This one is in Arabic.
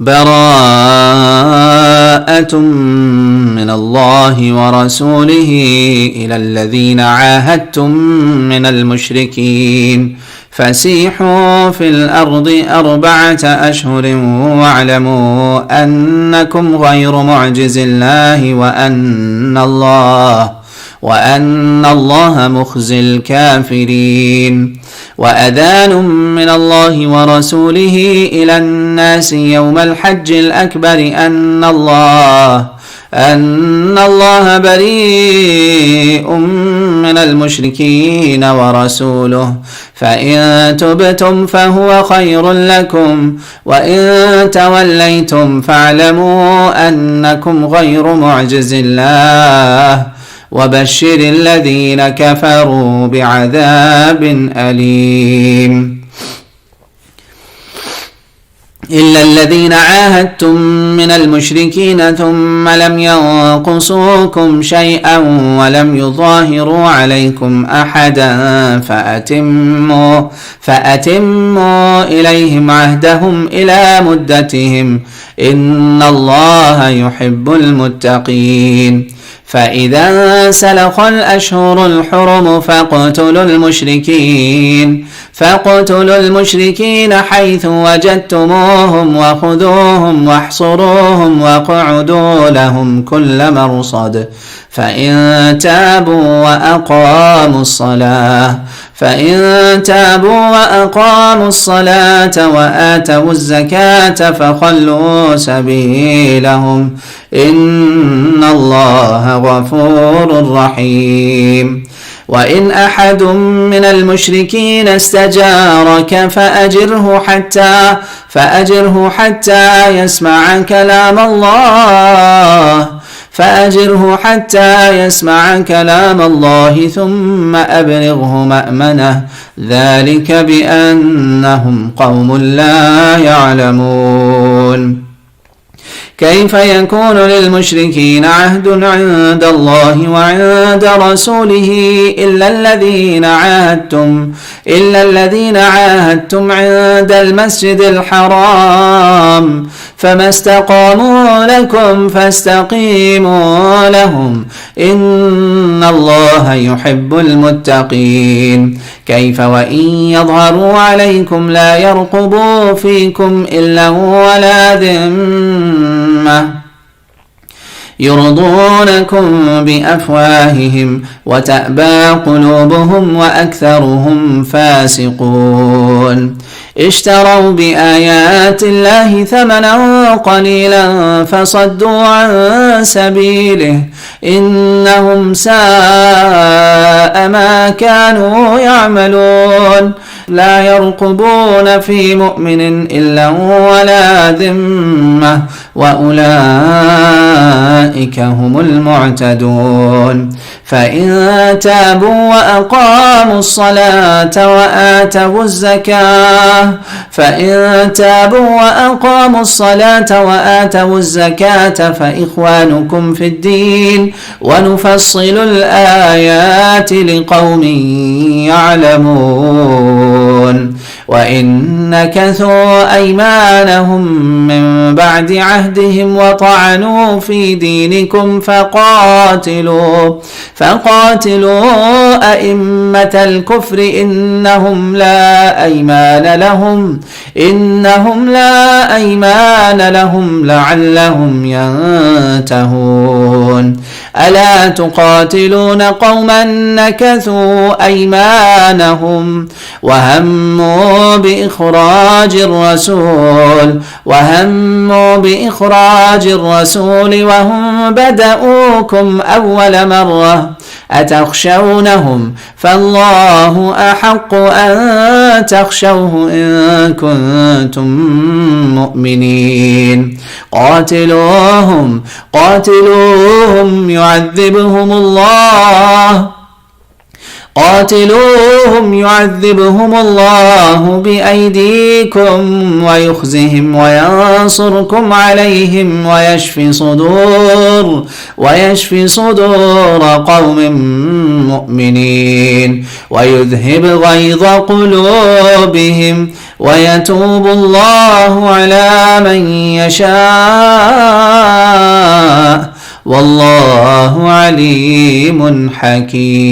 براءة من الله ورسوله إلى الذين عاهدتم من المشركين فسيحوا في الأرض 4 أشهر واعلموا أنكم غير معجز الله وأن الله مخزي الكافرين. وأذان من الله ورسوله إلى الناس يوم الحج الأكبر أن الله بريء من المشركين ورسوله فإن تبتم فهو خير لكم وإن توليتم فاعلموا أنكم غير معجز الله وبشر الذين كفروا بعذاب أليم. إلا الذين عاهدتم من المشركين ثم لم ينقصوكم شيئا ولم يظاهروا عليكم أحدا فأتموا إليهم عهدهم إلى مدتهم إن الله يحب المتقين. فإذا سلخ الأشهر الحرم فاقتلوا المشركين حيث وجدتموهم وخذوهم واحصروهم واقعدوا لهم كل مرصد فإن تابوا وأقاموا الصلاة وآتوا الزكاة فخلوا سبيلهم إن الله غفور رحيم. وإن أحد من المشركين استجارك فأجره حتى يسمع كلام الله ثم أبلغه مأمنه ذلك بأنهم قوم لا يعلمون. كيف يكون للمشركين عهد عند الله وعند رسوله إلا الذين عاهدتم عند المسجد الحرام فما استقاموا لكم فاستقيموا لهم إن الله يحب المتقين. كيف وإن يظهروا عليكم لا يرقبوا فيكم إلا ولا ذمة يرضونكم بأفواههم وتأبى قلوبهم وأكثرهم فاسقون. اشتروا بآيات الله ثمنا قليلا فصدوا عن سبيله إنهم ساء ما كانوا يعملون. لا يرقبون في مؤمن إلا ولا ذمة وأولئك هم المعتدون. فإن تابوا وأقاموا الصلاة وآتوا الزكاة فإخوانكم في الدين ونفصل الآيات لقوم يعلمون. وإن نكثوا أيمانهم من بعد عهدهم وطعنوا في دينكم فقاتلوا أئمة الكفر إنهم لا أيمان لهم لعلهم ينتهون. ألا تقاتلون قوما نكثوا أيمانهم وهموا بإخراج الرسول وهم بدؤوكم أول مرة أتخشونهم فالله أحق أن تخشوه إن كنتم مؤمنين. قاتلوهم يعذبهم الله بأيديكم ويخزهم وينصركم عليهم ويشفي صدور قوم مؤمنين ويذهب غيظ قلوبهم ويتوب الله على من يشاء والله عليم حكيم.